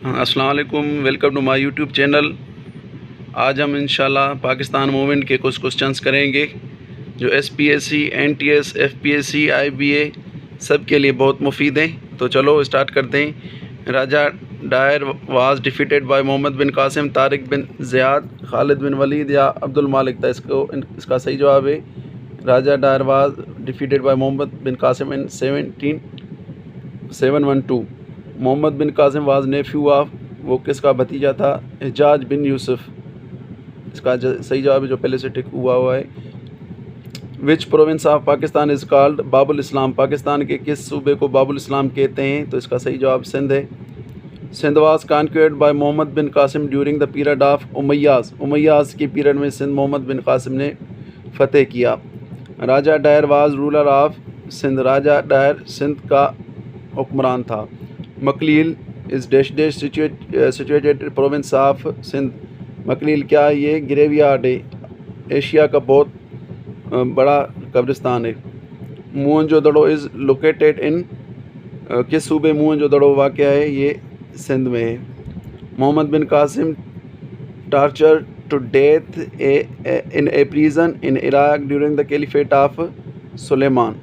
अस्सलाम वालेकुम, welcome to my YouTube channel. आज हम इंशाल्लाह पाकिस्तान मूवमेंट के कुछ क्वेश्चंस करेंगे जो SPSC, NTS, FPSC, IBA सब के लिए बहुत मुफीद हैं। तो चलो स्टार्ट करते हैं। Raja Dahir was defeated by Mohammad bin Qasim, Tariq bin Ziyad, Khalid bin Walid या अब्दुल मालिक था। इसका सही जवाब है Raja Dahir was defeated by Mohammad bin Qasim in 712। Muhammad bin Qasim was nephew of, वो किसका भतीजा था? एजाज बिन यूसुफ। इसका सही जवाब है जो पहले से टिक हुआ है। Which province of Pakistan is called Babul Islam, Pakistan के किस सूबे को बाबुल इस्लाम कहते हैं? तो इसका सही जवाब सिंध है। Sindh was conquered by Mohammad bin Qasim during the period of Umayyads, Umayyads के पीरियड में सिंध मोहम्मद बिन कासिम ने फतेह किया। Raja Dahir was ruler of Sindh, Raja Dahir Sindh का हुक्मरान था। Makli is dash dash situated province of Sindh, Makli क्या ये ग्रेवयार्ड है, एशिया का बहुत बड़ा कब्रिस्तान है। मोहनजोदड़ो इज़ लोकेटेड इन, किस सूबे मोहनजोदड़ो वाक़ है? ये सिंध में है। Muhammad bin Qasim torture to death in a prison in Iraq during the caliphate of Sulaiman.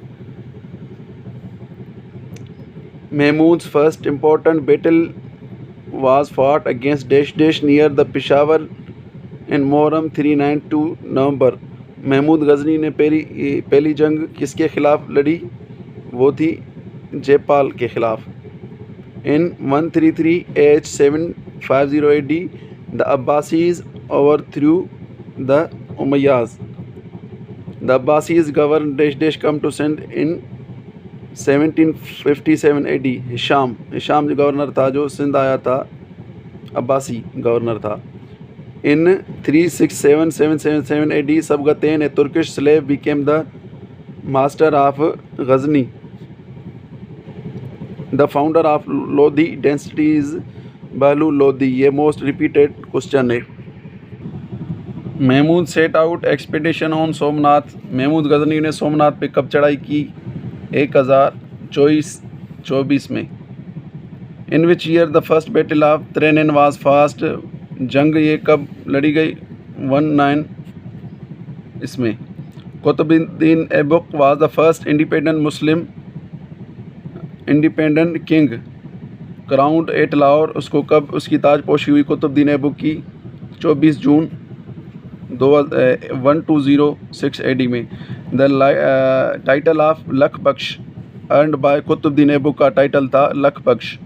Mahmud's first important battle was fought against dash dash near the Peshawar in Muharram 392 नवंबर। महमूद गजनी ने पहली जंग किसके ख़िलाफ़ लड़ी? वो थी जयपाल के ख़िलाफ़। इन 133 AH 750 AD the Abbasi's overthrew the Umayyads. The Abbasi's governed dash dash come to Sindh in 1757 AD। Hisham जो गवर्नर था जो सिंध आया था, अब्बासी गवर्नर था। In 367 AD Sabuktigin a Turkish slave became the master of Ghazni. The founder of Lodhi dynasty is Bahlul Lodhi. ये most repeated question है। Mahmud set out expedition on Somnath, Mahmud Ghazni ने सोमनाथ पे कब चढ़ाई की? 1024 में। In which year the first battle of Tarain was fought, जंग ये कब लड़ी गई? 19 इसमें। Qutbuddin Aibak was the first independent king crowned at Lahore, उसको कब उसकी ताजपोशी हुई कुतुबुद्दीन ऐबक की? 24 जून 1206 AD में। The title of Lakh Bakhsh earned by Qutbuddin Aibak का टाइटल था Lakh Bakhsh.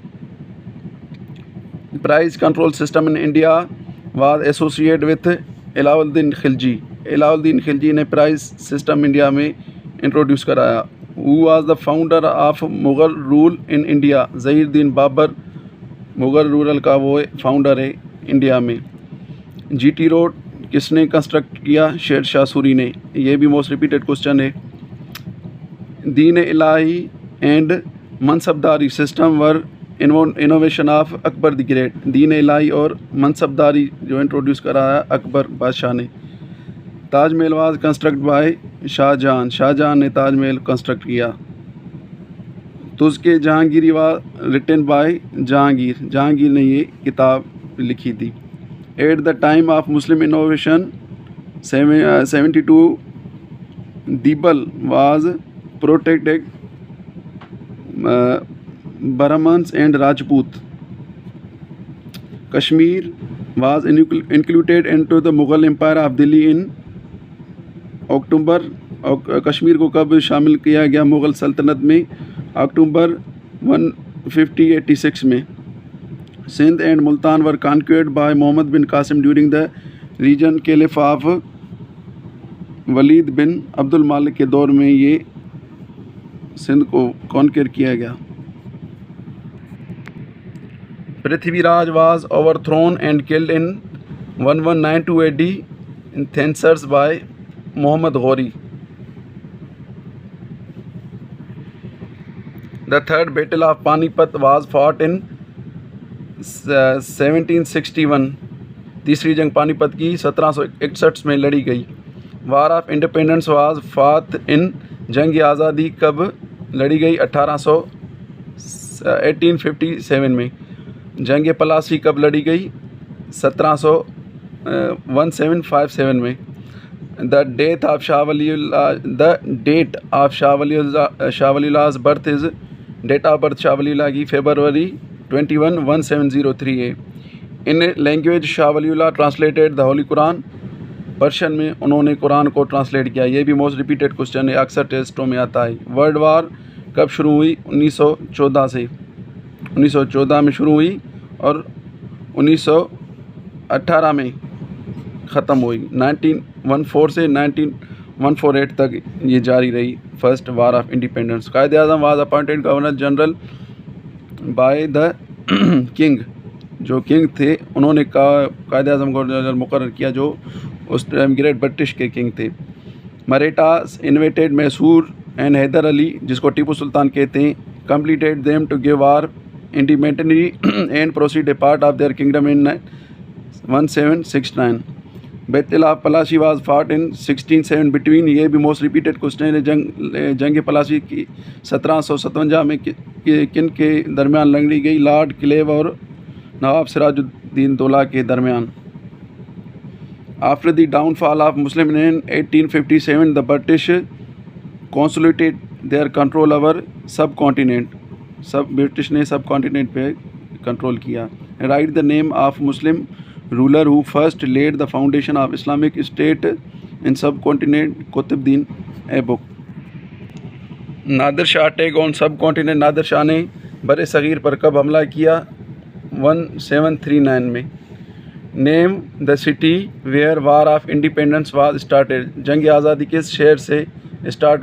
Price control system in India was associate with Alauddin Khilji, Alauddin Khilji ने प्राइस सिस्टम इंडिया में इंट्रोड्यूस कराया। Who was the founder of Mughal rule in India, Zahiruddin Babar Mughal rural का वो फाउंडर है इंडिया में। GT रोड किसने कंस्ट्रक्ट किया? शेर शाह सूरी ने। ये भी मोस्ट रिपीटेड क्वेश्चन है। Din Ilahi and Mansabdari system were innovation of Akbar the great, Din Ilahi और मनसबदारी जो इंट्रोड्यूस कराया अकबर बादशाह ने। Taj Mahal was construct by Shahjahan, Shahjahan ने ताजमहल कंस्ट्रक्ट किया। Tuzuke Jahangiri was written by Jahangir, Jahangir ने ये किताब लिखी थी। At the time of Muslim innovation 72 Debal was protected Brahmins and Rajput. Kashmir was included into the Mughal empire of Delhi in October, Kashmir को कब शामिल किया गया मुग़ल सल्तनत में? अक्टूबर 1586 में। Sindh and Multan were conquered by Mohammad bin Qasim during the reign caliph of Walid bin Abdul Malik के दौर में ये सिंध को कॉन्क्वेर किया गया। Prithviraj was overthrown and killed in 1192 AD in थेंसर्स by Mohammad Ghori. The third battle of Panipat was fought in 1761, तीसरी जंग पानीपत की 1761 में लड़ी गई। War of independence was fought in, जंग आज़ादी कब लड़ी गई? 1857 में। जंग पलासी कब लड़ी गई? 1757 में। The date of Shah Waliullah's birth is, date of birth Shah Waliullah की February 21, 1703 है। In language Shah Waliullah translated the holy Quran, Persian में उन्होंने कुरान को ट्रांसलेट किया। ये भी मोस्ट रिपीटेड क्वेश्चन है, अक्सर टेस्टों में आता है। वर्ल्ड वार कब शुरू हुई? 1914 से। 1914 में शुरू हुई और 1918 में ख़त्म हुई। 1914 से 1948 तक ये जारी रही, first war of independence. Quaide Azam was appointed governor general by the king, जो किंग थे उन्होंने कायदे आज़म को जनरल मुकर्रर किया, जो उस टाइम ग्रेट ब्रिटिश के किंग थे। मराठास इन्वेटेड मैसूर एंड हैदर अली, जिसको टीपू सुल्तान कहते हैं, completed them to give war independently and proceed a part of their kingdom in 1769. Battle of Plassey was fought in 1607 between, ये भी मोस्ट रिपीटेड क्वेश्चन है। जंग पलासी की 1757 में किन के दरमियान लड़ी गई? लॉर्ड क्लेव और नवाब सिराजुद्दीन दौला के दरमियान। After the downfall of Muslim in 1857 the British consolidated their control over subcontinent, सब ब्रिटिश ने सब कॉन्टिनेंट पे कंट्रोल किया। Write the name of Muslim ruler who first laid the foundation of Islamic state in subcontinent, Qutbuddin Aibak. Nadir Shah attack on subcontinent, Nadir Shah ने बर सग़ीर पर कब हमला किया? 1739 में। Name the city where war of independence was started, जंग आज़ादी किस शहर से स्टार्ट